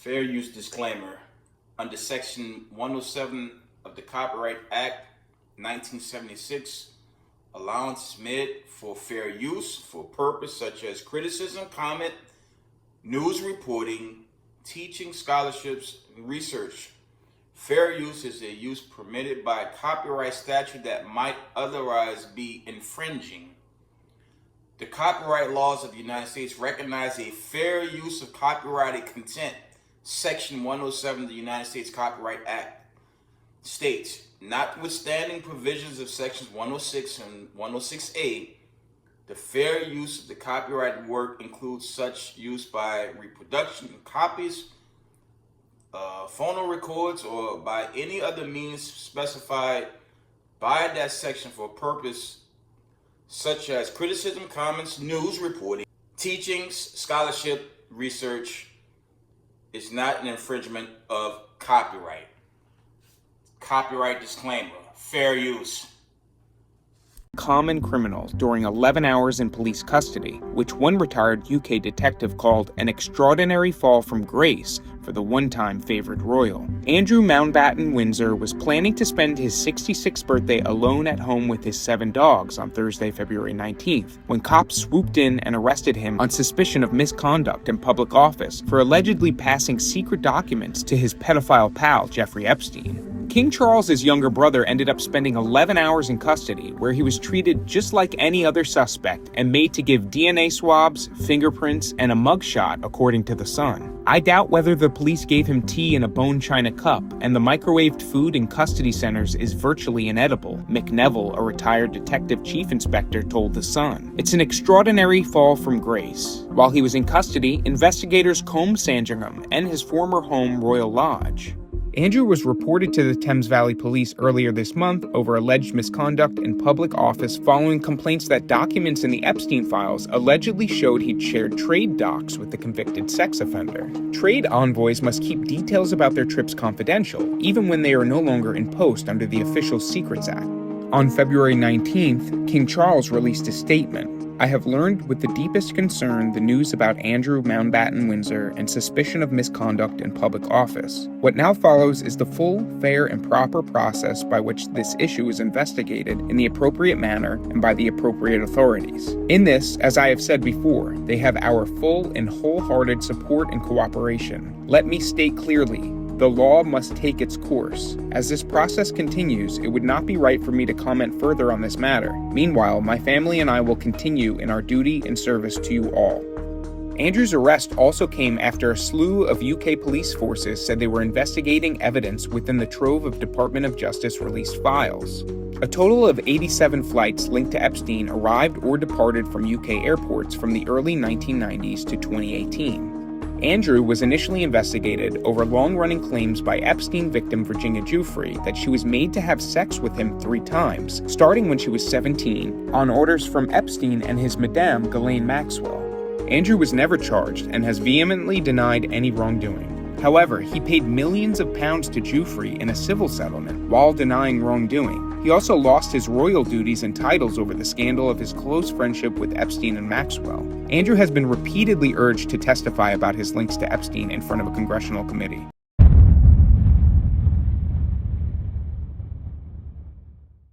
Fair use disclaimer. Under Section 107 of the Copyright Act 1976, allowance is made for fair use for purpose such as criticism, comment, news reporting, teaching, scholarships, and research. Fair use is a use permitted by a copyright statute that might otherwise be infringing. The copyright laws of the United States recognize a fair use of copyrighted content. Section 107 of the United States Copyright Act states, notwithstanding provisions of sections 106 and 106A, the fair use of the copyrighted work includes such use by reproduction of copies, phono records, or by any other means specified by that section for a purpose such as criticism, comments, news reporting, teachings, scholarship, research, is not an infringement of copyright. Copyright disclaimer, fair use. Common criminal during 11 hours in police custody, which one retired UK detective called an extraordinary fall from grace for the one-time favored royal. Andrew Mountbatten Windsor was planning to spend his 66th birthday alone at home with his 7 dogs on Thursday, February 19th, when cops swooped in and arrested him on suspicion of misconduct in public office for allegedly passing secret documents to his pedophile pal, Jeffrey Epstein. King Charles's younger brother ended up spending 11 hours in custody, where he was treated just like any other suspect and made to give DNA swabs, fingerprints, and a mugshot, according to The Sun. I doubt whether the police gave him tea in a bone china cup, and the microwaved food in custody centers is virtually inedible, McNeville, a retired detective chief inspector, told The Sun. It's an extraordinary fall from grace. While he was in custody, investigators combed Sandringham and his former home, Royal Lodge. Andrew was reported to the Thames Valley Police earlier this month over alleged misconduct in public office following complaints that documents in the Epstein files allegedly showed he'd shared trade docs with the convicted sex offender. Trade envoys must keep details about their trips confidential, even when they are no longer in post under the Official Secrets Act. On February 19th, King Charles released a statement. I have learned with the deepest concern the news about Andrew Mountbatten Windsor and suspicion of misconduct in public office. What now follows is the full, fair, and proper process by which this issue is investigated in the appropriate manner and by the appropriate authorities. In this, as I have said before, they have our full and wholehearted support and cooperation. Let me state clearly, the law must take its course. As this process continues, it would not be right for me to comment further on this matter. Meanwhile, my family and I will continue in our duty and service to you all. Andrew's arrest also came after a slew of UK police forces said they were investigating evidence within the trove of Department of Justice released files. A total of 87 flights linked to Epstein arrived or departed from UK airports from the early 1990s to 2018. Andrew was initially investigated over long-running claims by Epstein victim Virginia Giuffre that she was made to have sex with him 3 times, starting when she was 17, on orders from Epstein and his madame, Ghislaine Maxwell. Andrew was never charged and has vehemently denied any wrongdoing. However, he paid millions of pounds to Giuffre in a civil settlement while denying wrongdoing. He also lost his royal duties and titles over the scandal of his close friendship with Epstein and Maxwell. Andrew has been repeatedly urged to testify about his links to Epstein in front of a congressional committee.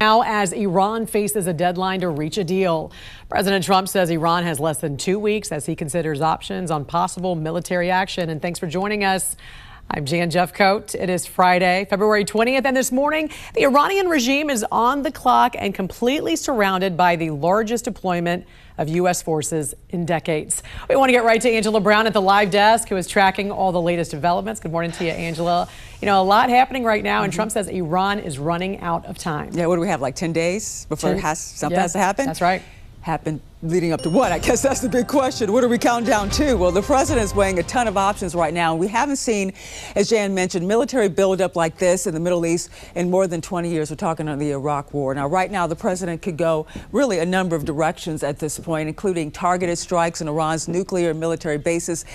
Now, as Iran faces a deadline to reach a deal, President Trump says Iran has less than 2 weeks as he considers options on possible military action. And thanks for joining us. I'm Jan Jeffcoat. It is Friday, February 20th, and this morning, the Iranian regime is on the clock and completely surrounded by the largest deployment of U.S. forces in decades. We want to get right to Angela Brown at the live desk, who is tracking all the latest developments. Good morning to you, Angela. You know, a lot happening right now, and Trump says Iran is running out of time. Yeah, what do we have, like 10 days before something has to happen? That's right. Happen leading up to what? I guess that's the big question. What are we counting down to? Well, the president's weighing a ton of options right now. We haven't seen, as Jan mentioned, military buildup like this in the Middle East in more than 20 years. We're talking on the Iraq War. Now, right now, the president could go really a number of directions at this point, including targeted strikes on Iran's nuclear and military bases,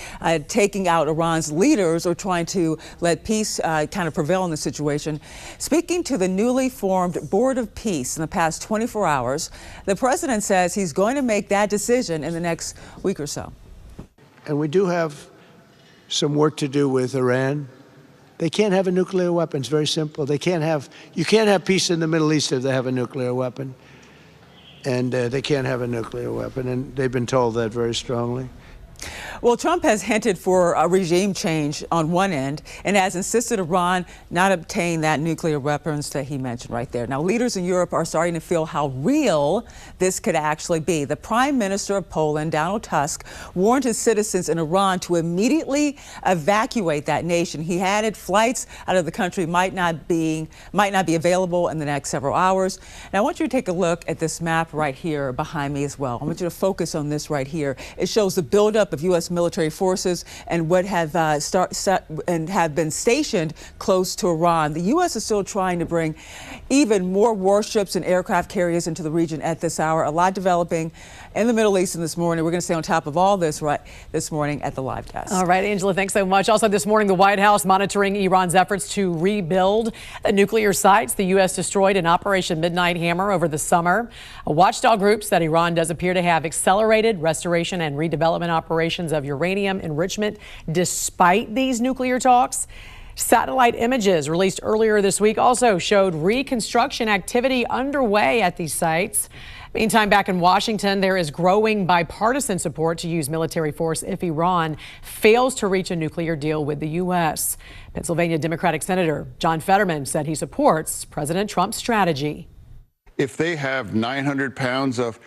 taking out Iran's leaders, or trying to let peace kind of prevail in the situation. Speaking to the newly formed Board of Peace in the past 24 hours, the president says he's going to make that decision in the next week or so. And we do have some work to do with Iran. They can't have a nuclear weapon. It's very simple. You can't have peace in the Middle East if they have a nuclear weapon. And they can't have a nuclear weapon. And they've been told that very strongly. Well, Trump has hinted for a regime change on one end and has insisted Iran not obtain that nuclear weapons that he mentioned right there. Now, leaders in Europe are starting to feel how real this could actually be. The Prime Minister of Poland, Donald Tusk, warned his citizens in Iran to immediately evacuate that nation. He added flights out of the country might not be available in the next several hours. Now, I want you to take a look at this map right here behind me as well. I want you to focus on this right here. It shows the buildup of U.S. military forces and what have have been stationed close to Iran. The U.S. is still trying to bring even more warships and aircraft carriers into the region at this hour. A lot developing in the Middle East, and this morning we're going to stay on top of all this this morning at the live desk. All right, Angela, thanks so much. Also this morning, the White House monitoring Iran's efforts to rebuild the nuclear sites the U.S. destroyed in Operation Midnight Hammer over the summer. A watchdog group said Iran does appear to have accelerated restoration and redevelopment operations of uranium enrichment despite these nuclear talks. Satellite images released earlier this week also showed reconstruction activity underway at these sites. Meantime, back in Washington, there is growing bipartisan support to use military force if Iran fails to reach a nuclear deal with the U.S. Pennsylvania Democratic Senator John Fetterman said he supports President Trump's strategy. If they have 900 pounds of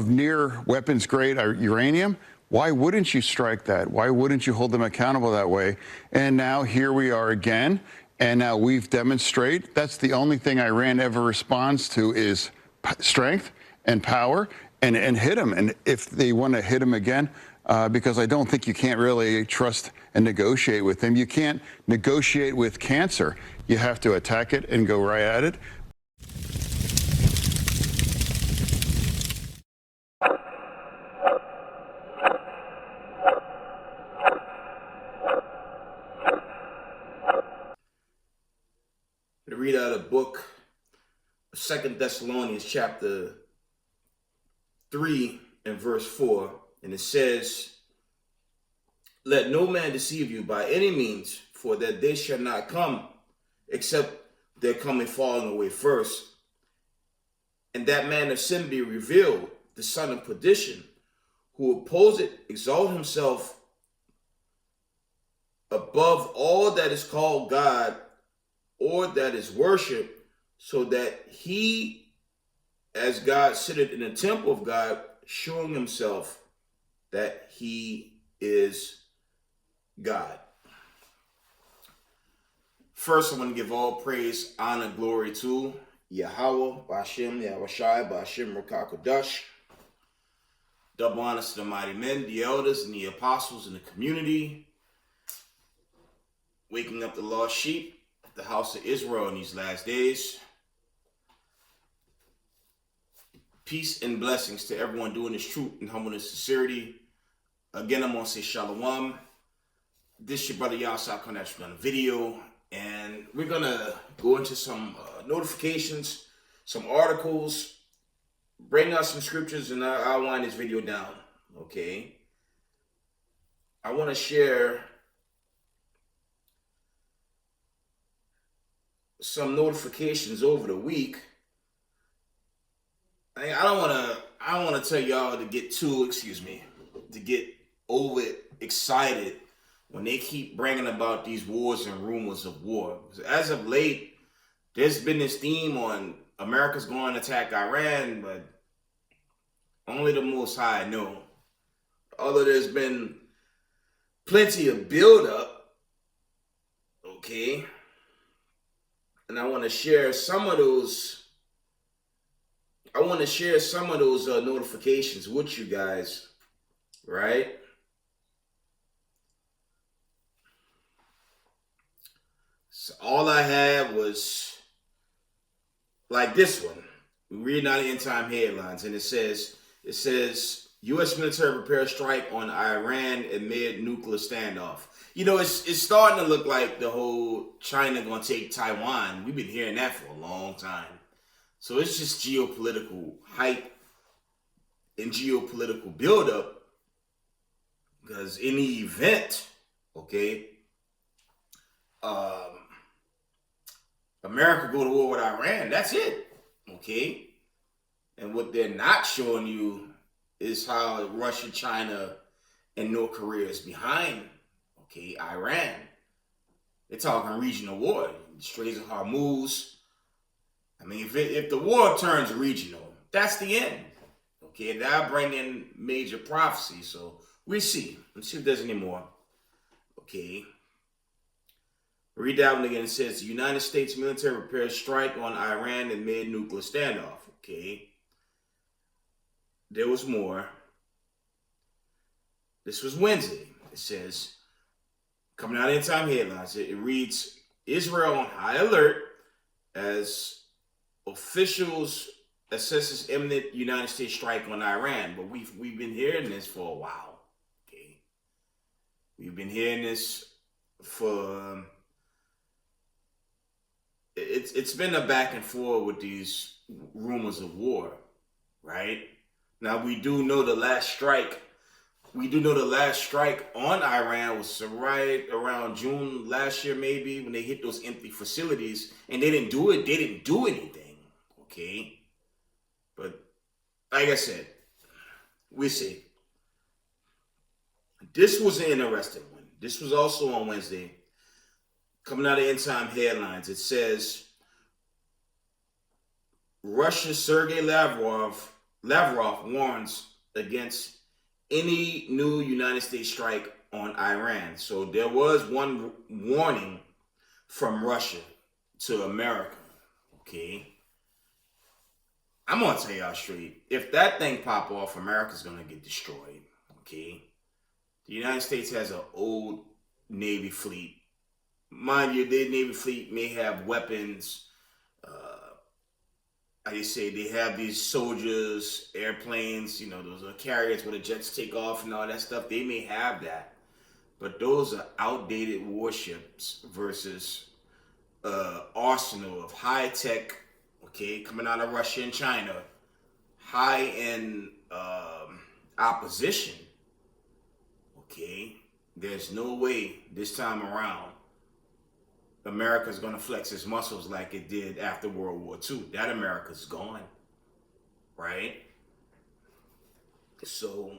near weapons grade uranium, why wouldn't you strike that? Why wouldn't you hold them accountable that way? And now here we are again, and now we've demonstrated that's the only thing Iran ever responds to is strength and power and hit them. And if they want to hit them again, because I don't think you can't really trust and negotiate with them. You can't negotiate with cancer. You have to attack it and go right at it. To read out a book, 2 Thessalonians chapter 3 and verse 4, and it says, "Let no man deceive you by any means, for that they shall not come, except their coming falling away first, and that man of sin be revealed, the son of perdition, who opposeth, exalt himself above all that is called God, or that is worshipped, so that he, as God, sitteth in the temple of God, showing himself that he is God." First, I want to give all praise, honor, glory to Yahweh, Ba'ashem, Yahushai, Ba'ashem, Rakakodash. Double honors to the mighty men, the elders, and the apostles in the community, waking up the lost sheep, the house of Israel in these last days. Peace and blessings to everyone doing this truth and humbleness, sincerity. Again, I'm going to say shalom. This your brother Yasai Konesh on a video, and we're going to go into some notifications, some articles, bring out some scriptures, and I'll wind this video down, okay? I want to share some notifications over the week. I don't want to tell y'all to get to get over excited when they keep bringing about these wars and rumors of war. As of late, there's been this theme on America's going to attack Iran, but only the Most High know. Although there's been plenty of buildup, okay? And I want to share some of those. Notifications with you guys, right? So all I had was like this one. We're reading out the end time headlines, and it says U.S. military prepares strike on Iran amid nuclear standoff. You know, it's starting to look like the whole China gonna take Taiwan. We've been hearing that for a long time. So it's just geopolitical hype and geopolitical buildup, because in the event Okay. America go to war with Iran. That's it. Okay. And what they're not showing you is how Russia, China, and North Korea is behind, okay, Iran. They're talking regional war. Straits of Hormuz. I mean, if the war turns regional, that's the end. Okay, that'll bring in major prophecy. So we'll see. Let's see if there's any more. Okay. Read that one again. It says the United States military prepares strike on Iran amid nuclear standoff. Okay. There was more. This was Wednesday. It says, coming out of End-Time headlines, it reads, Israel on high alert as officials assesses imminent United States strike on Iran. But we've been hearing this for a while. Okay. We've been hearing this for it's been a back and forth with these rumors of war, right? Now we do know the last strike. We do know the last strike on Iran was right around June last year, maybe, when they hit those empty facilities, and they didn't do it. They didn't do anything, okay? But like I said, we see. This was an interesting one. This was also on Wednesday. Coming out of End-Time headlines, it says Russia's Sergei Lavrov warns against any new United States strike on Iran. So there was one warning from Russia to America. Okay. I'm going to tell y'all straight. If that thing pop off, America's going to get destroyed. Okay. The United States has an old Navy fleet. Mind you, their Navy fleet may have weapons. Like they say, they have these soldiers, airplanes, you know, those are carriers where the jets take off and all that stuff. They may have that. But those are outdated warships versus arsenal of high tech, okay, coming out of Russia and China, high-end opposition, okay. There's no way this time around America's going to flex its muscles like it did after World War II. That America's gone, right? So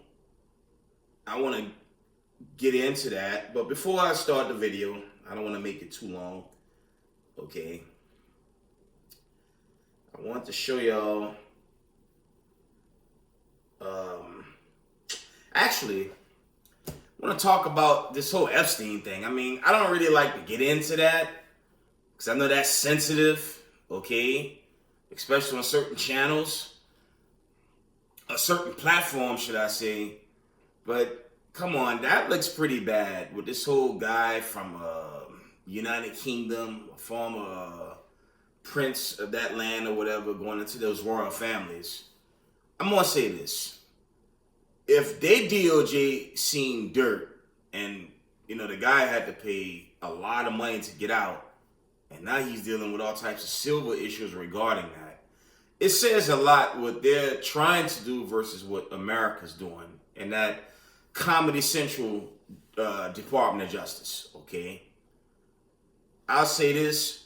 I want to get into that. But before I start the video, I don't want to make it too long, okay? I want to show y'all, actually, I want to talk about this whole Epstein thing. I mean, I don't really like to get into that because I know that's sensitive, okay? Especially on certain channels, a certain platform, should I say. But come on, that looks pretty bad with this whole guy from United Kingdom, a former prince of that land or whatever, going into those royal families. I'm going to say this. If they DOJ seen dirt and, you know, the guy had to pay a lot of money to get out, and now he's dealing with all types of civil issues regarding that, it says a lot what they're trying to do versus what America's doing in that Comedy Central Department of Justice, okay? I'll say this.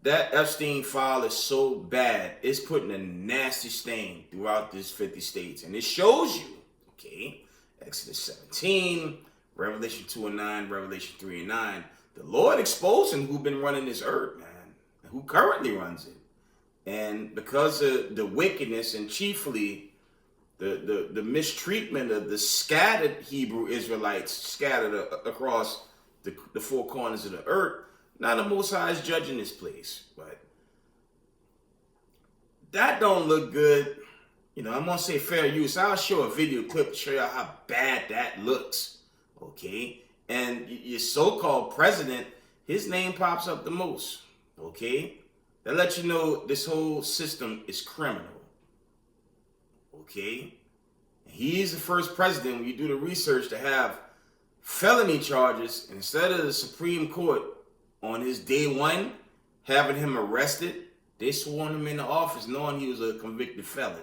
That Epstein file is so bad, it's putting a nasty stain throughout this 50 states. And it shows you, okay, Exodus 17, Revelation 2 and 9, Revelation 3 and 9, the Lord exposing who's been running this earth, man, who currently runs it. And because of the wickedness and chiefly the mistreatment of the scattered Hebrew Israelites scattered across the four corners of the earth, now the Most High is judging this place. But that don't look good. You know, I'm going to say fair use. I'll show a video clip to show you how bad that looks, okay? And your so-called president, his name pops up the most, okay? That lets you know this whole system is criminal, okay? He's the first president, when you do the research, to have felony charges. And instead of the Supreme Court on his day one having him arrested, they sworn him into office knowing he was a convicted felon.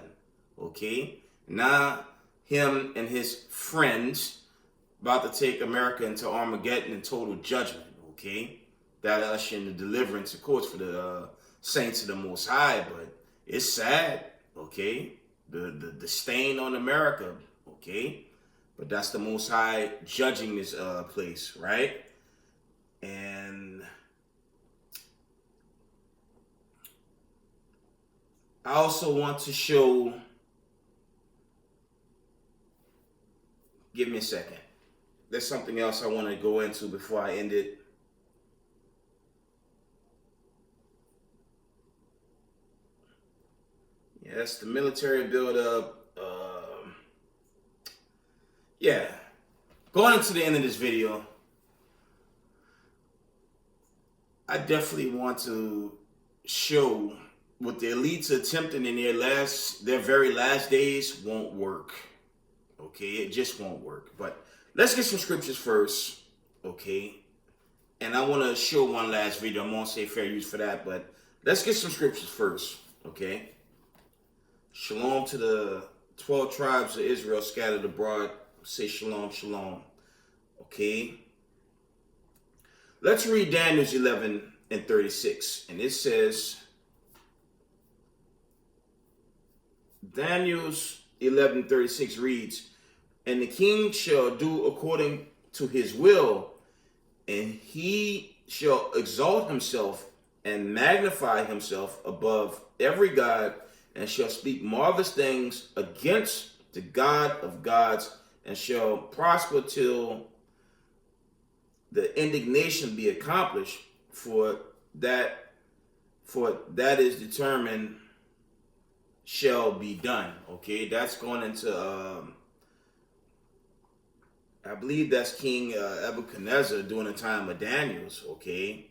Okay, now him and his friends about to take America into Armageddon and total judgment, okay? That usher in the deliverance, of course, for the saints of the Most High, but it's sad, okay? The stain on America, okay? But that's the Most High judging this place, right? And I also want to show, give me a second. There's something else I want to go into before I end it. Yeah, that's the military buildup. Yeah, going into the end of this video, I definitely want to show what the elites attempting in their very last days won't work. Okay, it just won't work. But let's get some scriptures first, okay? And I want to show one last video. I'm going to say fair use for that, but let's get some scriptures first, okay? Shalom to the 12 tribes of Israel scattered abroad. Say shalom, shalom, okay? Let's read Daniel's 11 and 36. And it says, Daniel's 11:36 reads, and the king shall do according to his will, and he shall exalt himself and magnify himself above every god, and shall speak marvelous things against the God of gods, and shall prosper till the indignation be accomplished, for that is determined shall be done. Okay, that's going into I believe that's King Nebuchadnezzar during the time of Daniel's, okay?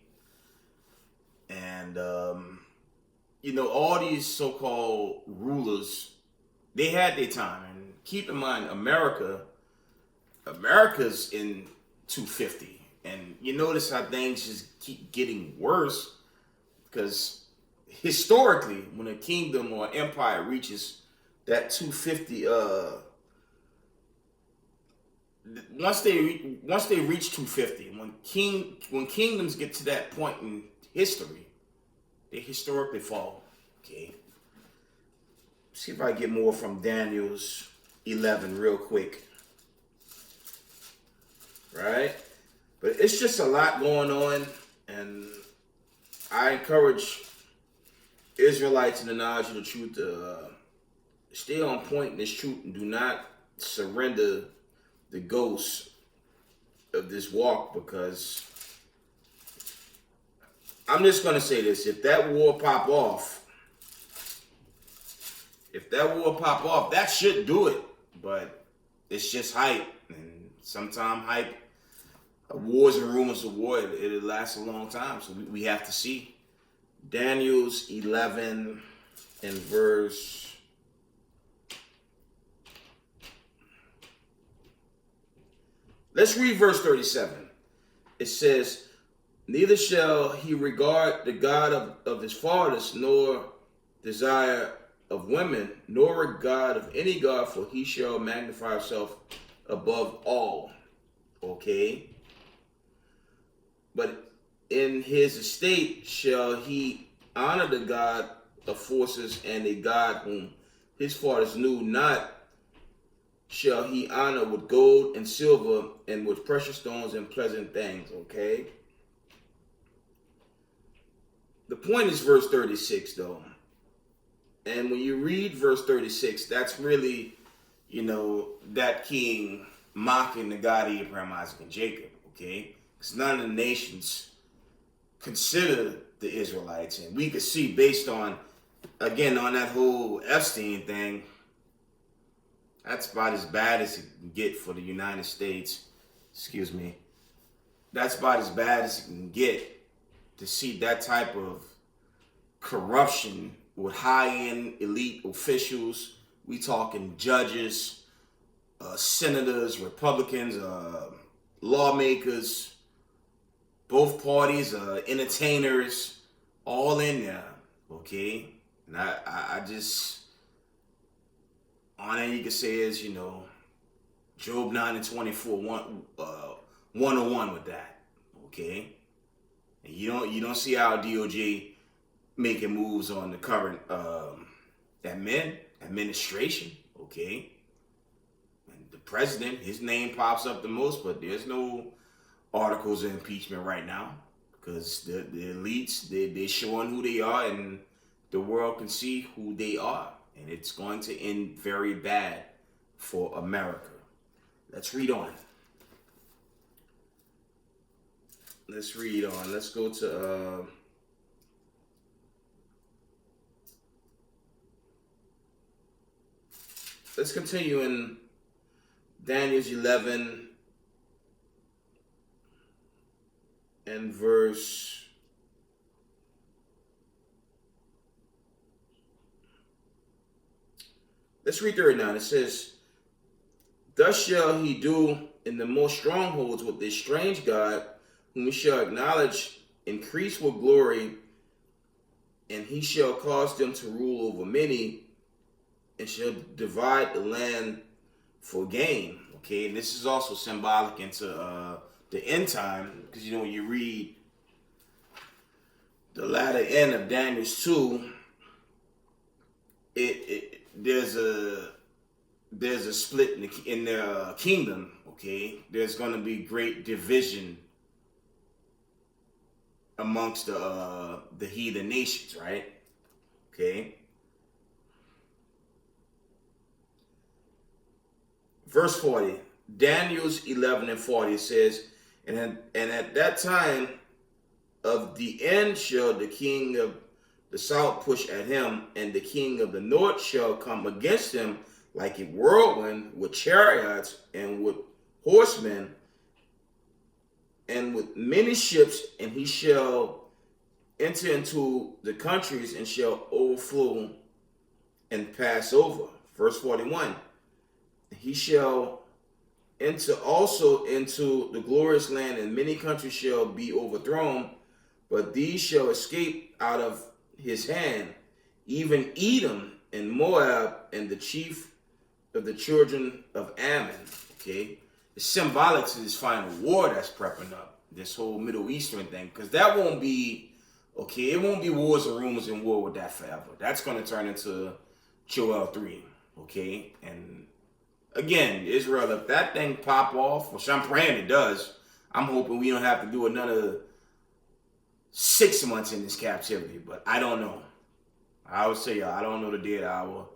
And you know, all these so-called rulers, they had their time. And keep in mind, America's in 250. And you notice how things just keep getting worse, because historically, when a kingdom or empire reaches that 250, once they reach 250, when kingdoms get to that point in history, they historically fall. Okay. See if I get more from Daniel's 11 real quick. Right? But it's just a lot going on, and I encourage Israelites in the knowledge of the truth to stay on point in this truth and do not surrender the ghost of this walk, because I'm just going to say this. If that war pop off, that should do it. But it's just hype. And sometimes hype, wars and rumors of war, it'll last a long time. So we have to see. Daniel's 11 and verse... Let's read verse 37. It says, neither shall he regard the God of his fathers, nor desire of women, nor regard of any God, for he shall magnify himself above all. Okay? But in his estate shall he honor the God of forces, and a God whom his fathers knew not shall he honor with gold and silver and with precious stones and pleasant things. Okay? The point is verse 36, though. And when you read verse 36, that's really, you know, that king mocking the God of Abraham, Isaac, and Jacob. Okay? Because none of the nations consider the Israelites. And we could see, based on, again, on that whole Epstein thing, that's about as bad as it can get for the United States. Excuse me. That's about as bad as it can get to see that type of corruption with high-end elite officials. We talking judges, senators, Republicans, lawmakers, both parties, entertainers, all in there, okay? And I just, all that you can say is, you know, Job 9 and 24, 101 with that. Okay? And you don't see how DOJ making moves on the current administration. Okay? And the president, his name pops up the most, but there's no articles of impeachment right now because the elites, they're showing who they are, and the world can see who they are, and it's going to end very bad for America. Let's read on. Let's read on. Let's go to let's continue in Daniel's 11 and verse 39. It says, "Thus shall he do in the most strongholds with this strange God, whom he shall acknowledge, increase with glory, and he shall cause them to rule over many, and shall divide the land for gain." Okay, and this is also symbolic into the end time, because when you read the latter end of Daniel's 2, there's a split in the kingdom. Okay, there's going to be great division amongst the heathen nations, right? Okay. Verse 40, Daniel's 11 and 40 says, and at that time of the end shall the king of the south push at him, and the king of the north shall come against him like a whirlwind, with chariots and with horsemen and with many ships, and he shall enter into the countries and shall overflow and pass over. Verse 41, he shall enter also into the glorious land, and many countries shall be overthrown, but these shall escape out of his hand, even Edom and Moab and the chief of the children of Ammon. Okay, it's symbolic to this final war that's prepping up, this whole Middle Eastern thing, because that won't be, okay, it won't be wars and rumors and war with that forever. That's going to turn into Joel 3, okay? And again, Israel, if that thing pop off, which I'm praying it does, I'm hoping we don't have to do another 6 months in this captivity, but I don't know. I always say, y'all, I don't know the day or the hour.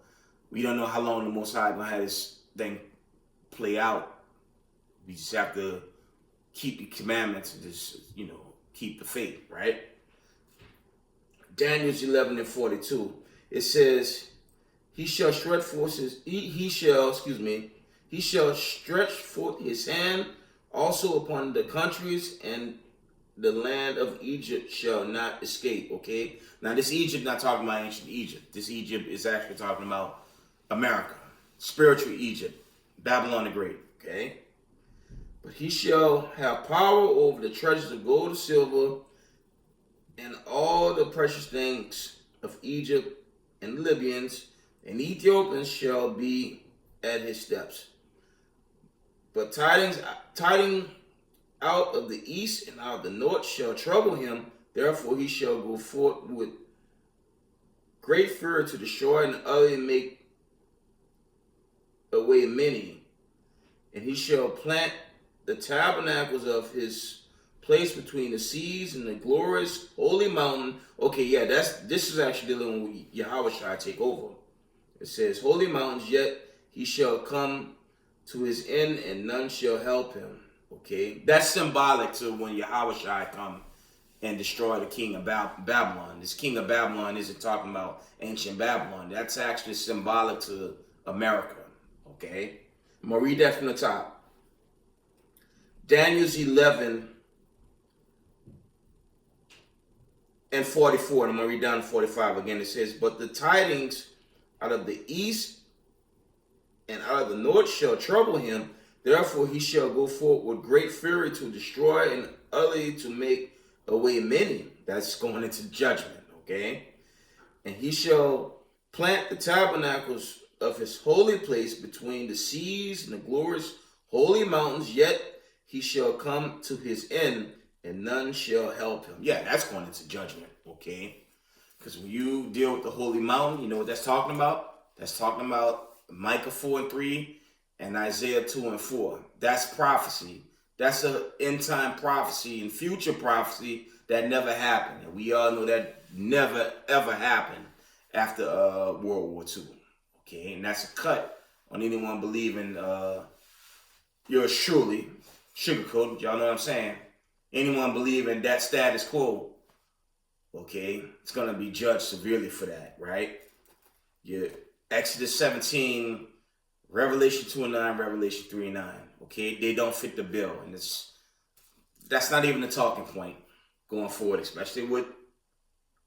We don't know how long the Most High gonna have this thing play out. We just have to keep the commandments and just, keep the faith, right? Daniel's 11 and 42. It says, he shall stretch forth his hand also upon the countries, and the land of Egypt shall not escape. Okay, now this Egypt not talking about ancient Egypt. This Egypt is actually talking about America, spiritual Egypt, Babylon the Great. Okay, but he shall have power over the treasures of gold and silver, and all the precious things of Egypt, and Libyans and Ethiopians shall be at his steps. But tidings out of the east and out of the north shall trouble him. Therefore he shall go forth with great fury to destroy and utterly make away many. And he shall plant the tabernacles of his place between the seas and the glorious holy mountain. Okay, yeah, this is actually dealing with Yahweh shall take over. It says, holy mountains, yet he shall come to his end, and none shall help him. Okay, that's symbolic to when Yahweh shall come and destroy the king of Babylon. This king of Babylon isn't talking about ancient Babylon. That's actually symbolic to America. Okay, I'm gonna read that from the top. Daniel's 11 and 44. And I'm gonna read down to 45 again. It says, but the tidings out of the east and out of the north shall trouble him. Therefore he shall go forth with great fury to destroy and utterly to make away many. That's going into judgment, okay? And he shall plant the tabernacles of his holy place between the seas and the glorious holy mountains, yet he shall come to his end, and none shall help him. Yeah, that's going into judgment, okay? Because when you deal with the holy mountain, you know what that's talking about? That's talking about Micah 4:3 and Isaiah 2:4. That's prophecy. That's an end time prophecy and future prophecy that never happened. And we all know that never ever happened after World War II. Okay, and that's a cut on anyone believing you're surely sugarcoated. Y'all know what I'm saying? Anyone believing that status quo, okay, it's gonna be judged severely for that, right? Yeah, Exodus 17, Revelation 2:9, Revelation 3:9. Okay, they don't fit the bill, and that's not even a talking point going forward, especially with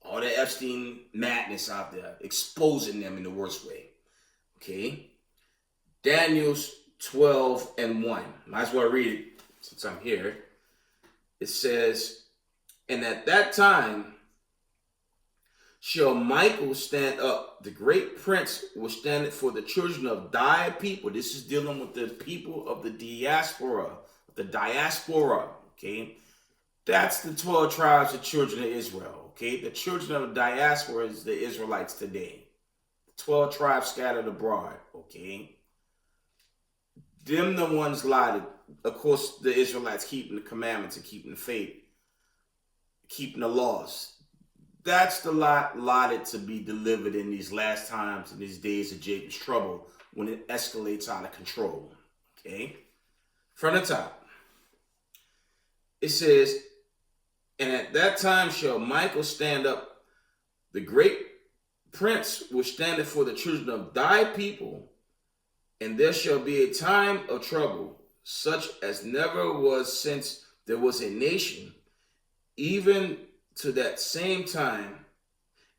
all the Epstein madness out there, exposing them in the worst way. Okay, Daniel's 12:1. Might as well read it since I'm here. It says, "And at that time shall Michael stand up, the great prince will stand for the children of thy people." This is dealing with the people of the diaspora. Okay? That's the 12 tribes of children of Israel. Okay? The children of the diaspora is the Israelites today. 12 tribes scattered abroad. Okay? Them the ones lied. Of course, the Israelites keeping the commandments and keeping the faith, keeping the laws. That's the lot allotted to be delivered in these last times, in these days of Jacob's trouble, when it escalates out of control. Okay? From the top, it says, "And at that time shall Michael stand up, the great prince which standeth for the children of thy people, and there shall be a time of trouble, such as never was since there was a nation, even to that same time.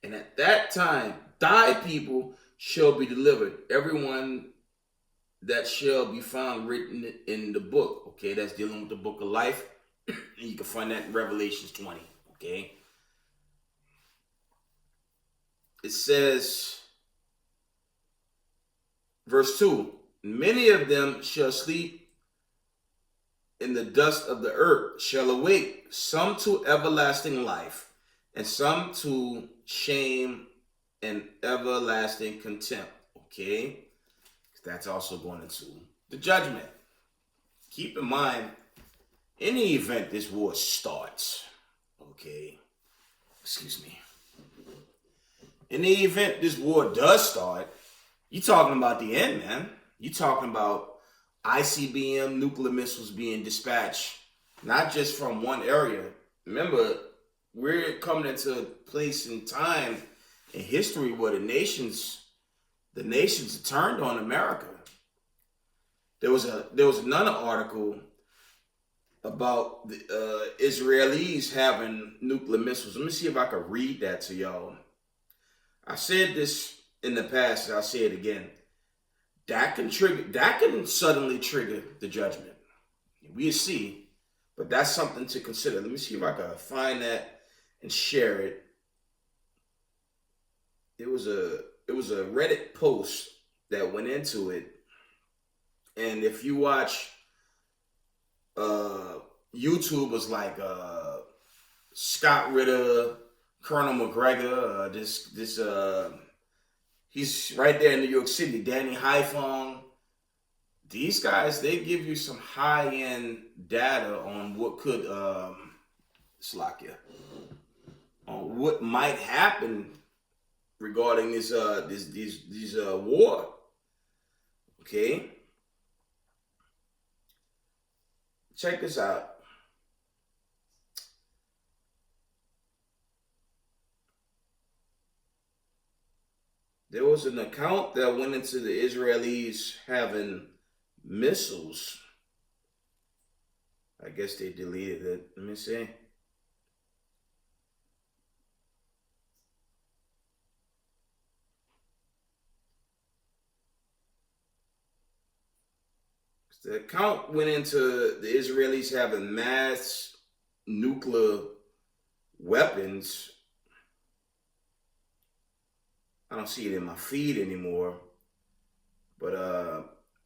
And at that time thy people shall be delivered, everyone that shall be found written in the book." Okay, that's dealing with the book of life. And you can find that in Revelations 20. Okay, it says, verse 2, "Many of them shall sleep in the dust of the earth, shall awake, some to everlasting life, and some to shame and everlasting contempt." Okay, that's also going into the judgment. Keep in mind, in the event this war starts, okay, excuse me, in the event this war does start, you're talking about the end, man. You're talking about ICBM nuclear missiles being dispatched, not just from one area. Remember, we're coming into a place in time in history where the nations turned on America. There was another article about the Israelis having nuclear missiles. Let me see if I can read that to y'all. I said this in the past, and I'll say it again. That can suddenly trigger the judgment. We'll see, but that's something to consider. Let me see if I can find that and share it. It was a Reddit post that went into it, and if you watch YouTube, was like Scott Ritter, Colonel McGregor, he's right there in New York City, Danny Haifong. These guys, they give you some high-end data on what could on what might happen regarding this war. Okay, check this out. There was an account that went into the Israelis having missiles. I guess they deleted it. Let me see. The account went into the Israelis having mass nuclear weapons. I don't see it in my feed anymore, but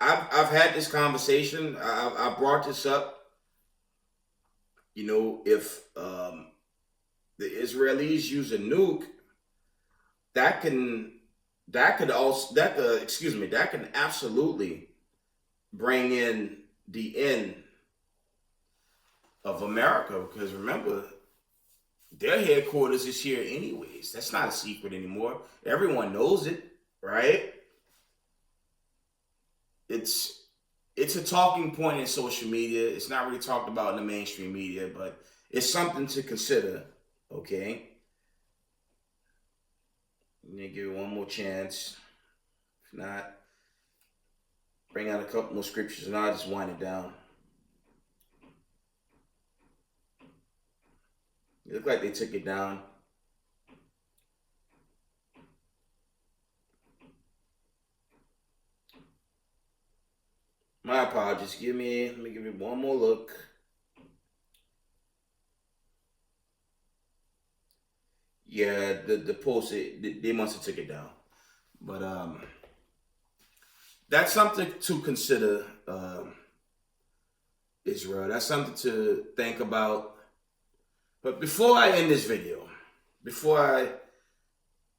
I've had this conversation. I brought this up. You know, if the Israelis use a nuke, that can absolutely bring in the end of America, because remember, their headquarters is here anyways. That's not a secret anymore. Everyone knows it, right? It's a talking point in social media. It's not really talked about in the mainstream media, but it's something to consider, okay? Let me give it one more chance. If not, bring out a couple more scriptures and I'll just wind it down. It looked like they took it down. My apologies. Let me give it one more look. Yeah, the post, they must have took it down. But that's something to consider, Israel. That's something to think about. But before I end this video, before I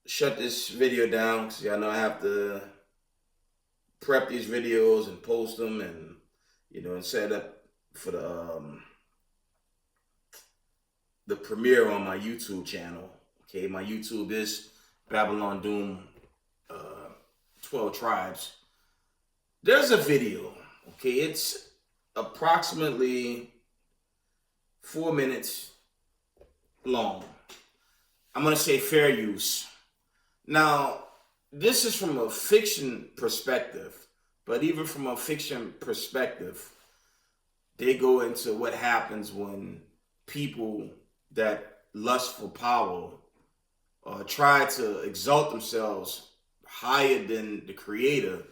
shut this video down, because y'all know I have to prep these videos and post them, and and set up for the premiere on my YouTube channel. Okay, my YouTube is Babylon Doom 12 Tribes. There's a video. Okay, it's approximately 4 minutes long. I'm gonna say fair use. Now, this is from a fiction perspective, but even from a fiction perspective, they go into what happens when people that lust for power try to exalt themselves higher than the creator,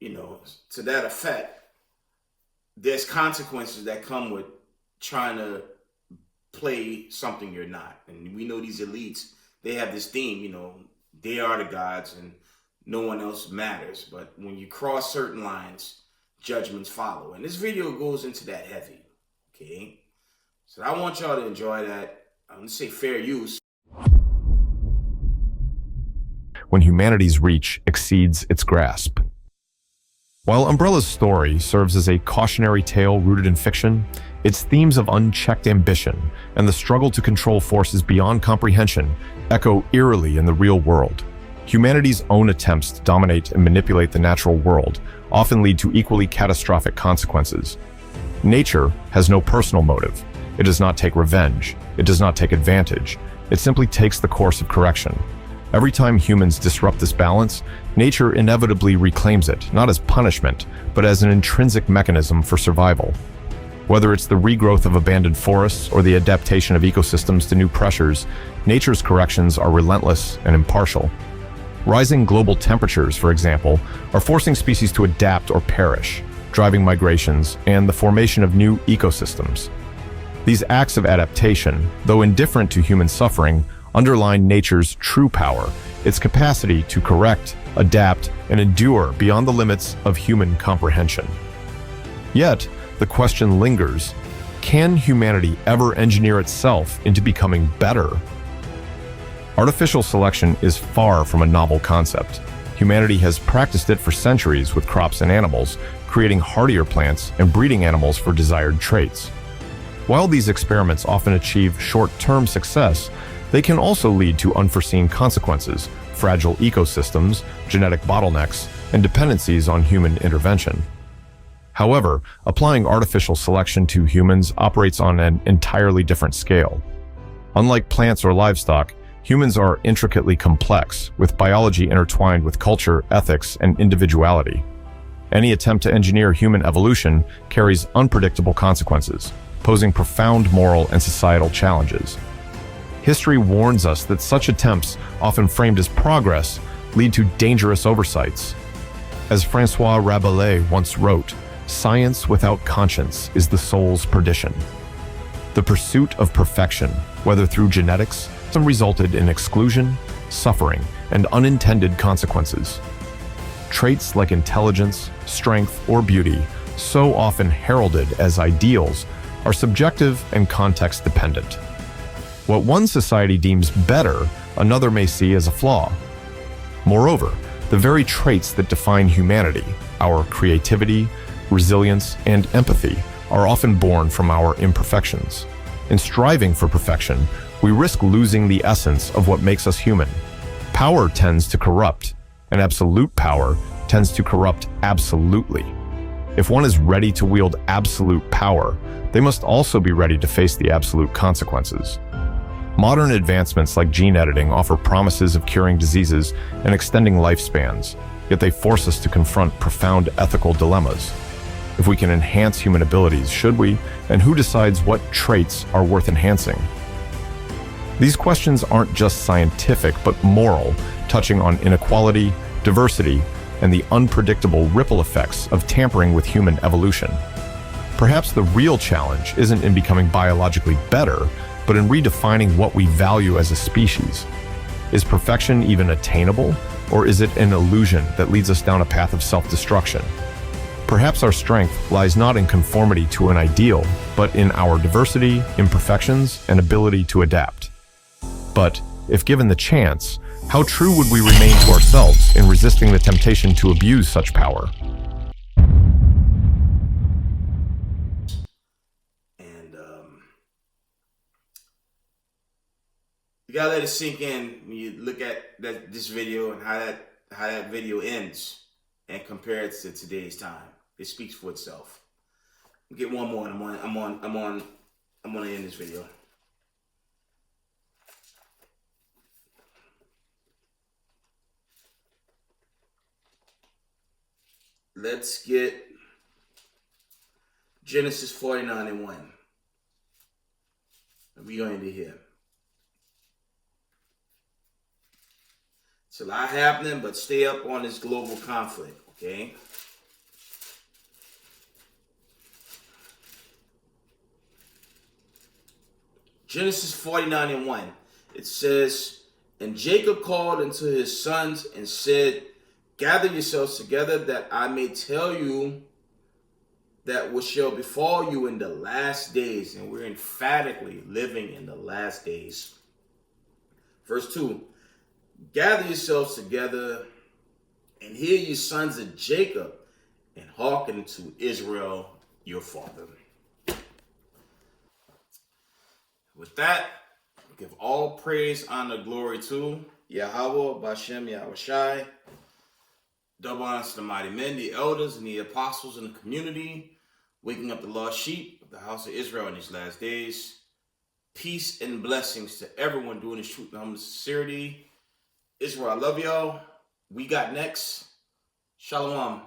to that effect. There's consequences that come with trying to play something you're not. And we know these elites, they have this theme, they are the gods and no one else matters. But when you cross certain lines, judgments follow. And this video goes into that heavy, okay? So I want y'all to enjoy that. I'm gonna say fair use. When humanity's reach exceeds its grasp. While Umbrella's story serves as a cautionary tale rooted in fiction, its themes of unchecked ambition and the struggle to control forces beyond comprehension echo eerily in the real world. Humanity's own attempts to dominate and manipulate the natural world often lead to equally catastrophic consequences. Nature has no personal motive. It does not take revenge. It does not take advantage. It simply takes the course of correction. Every time humans disrupt this balance, nature inevitably reclaims it, not as punishment, but as an intrinsic mechanism for survival. Whether it's the regrowth of abandoned forests or the adaptation of ecosystems to new pressures, nature's corrections are relentless and impartial. Rising global temperatures, for example, are forcing species to adapt or perish, driving migrations and the formation of new ecosystems. These acts of adaptation, though indifferent to human suffering, underline nature's true power, its capacity to correct, adapt, and endure beyond the limits of human comprehension. Yet, the question lingers, can humanity ever engineer itself into becoming better? Artificial selection is far from a novel concept. Humanity has practiced it for centuries with crops and animals, creating hardier plants and breeding animals for desired traits. While these experiments often achieve short-term success, they can also lead to unforeseen consequences, fragile ecosystems, genetic bottlenecks, and dependencies on human intervention. However, applying artificial selection to humans operates on an entirely different scale. Unlike plants or livestock, humans are intricately complex, with biology intertwined with culture, ethics, and individuality. Any attempt to engineer human evolution carries unpredictable consequences, posing profound moral and societal challenges. History warns us that such attempts, often framed as progress, lead to dangerous oversights. As Francois Rabelais once wrote, "Science without conscience is the soul's perdition." The pursuit of perfection, whether through genetics, resulted in exclusion, suffering, and unintended consequences. Traits like intelligence, strength, or beauty, so often heralded as ideals, are subjective and context dependent. What one society deems better, another may see as a flaw. Moreover, the very traits that define humanity, our creativity, resilience, and empathy, are often born from our imperfections. In striving for perfection, we risk losing the essence of what makes us human. Power tends to corrupt, and absolute power tends to corrupt absolutely. If one is ready to wield absolute power, they must also be ready to face the absolute consequences. Modern advancements like gene editing offer promises of curing diseases and extending lifespans, yet they force us to confront profound ethical dilemmas. If we can enhance human abilities, should we? And who decides what traits are worth enhancing? These questions aren't just scientific, but moral, touching on inequality, diversity, and the unpredictable ripple effects of tampering with human evolution. Perhaps the real challenge isn't in becoming biologically better, but in redefining what we value as a species. Is perfection even attainable, or is it an illusion that leads us down a path of self-destruction? Perhaps our strength lies not in conformity to an ideal, but in our diversity, imperfections, and ability to adapt. But, if given the chance, how true would we remain to ourselves in resisting the temptation to abuse such power? You gotta let it sink in when you look at this video and how that video ends and compare it to today's time. It speaks for itself. Get one more, and I'm gonna end this video. Let's get Genesis 49:1. We're going to hear. It's a lot happening, but stay up on this global conflict, okay? Genesis 49:1. It says, "And Jacob called unto his sons and said, Gather yourselves together, that I may tell you that what shall befall you in the last days." And we're emphatically living in the last days. Verse 2. "Gather yourselves together, and hear you sons of Jacob, and hearken to Israel your father." With that, give all praise, honor, glory to Yahweh, Bashem, Yahushai. Double honor to the mighty men, the elders, and the apostles in the community, waking up the lost sheep of the house of Israel in these last days. Peace and blessings to everyone doing this truth and humble sincerity. Israel, I love y'all. We got next. Shalom.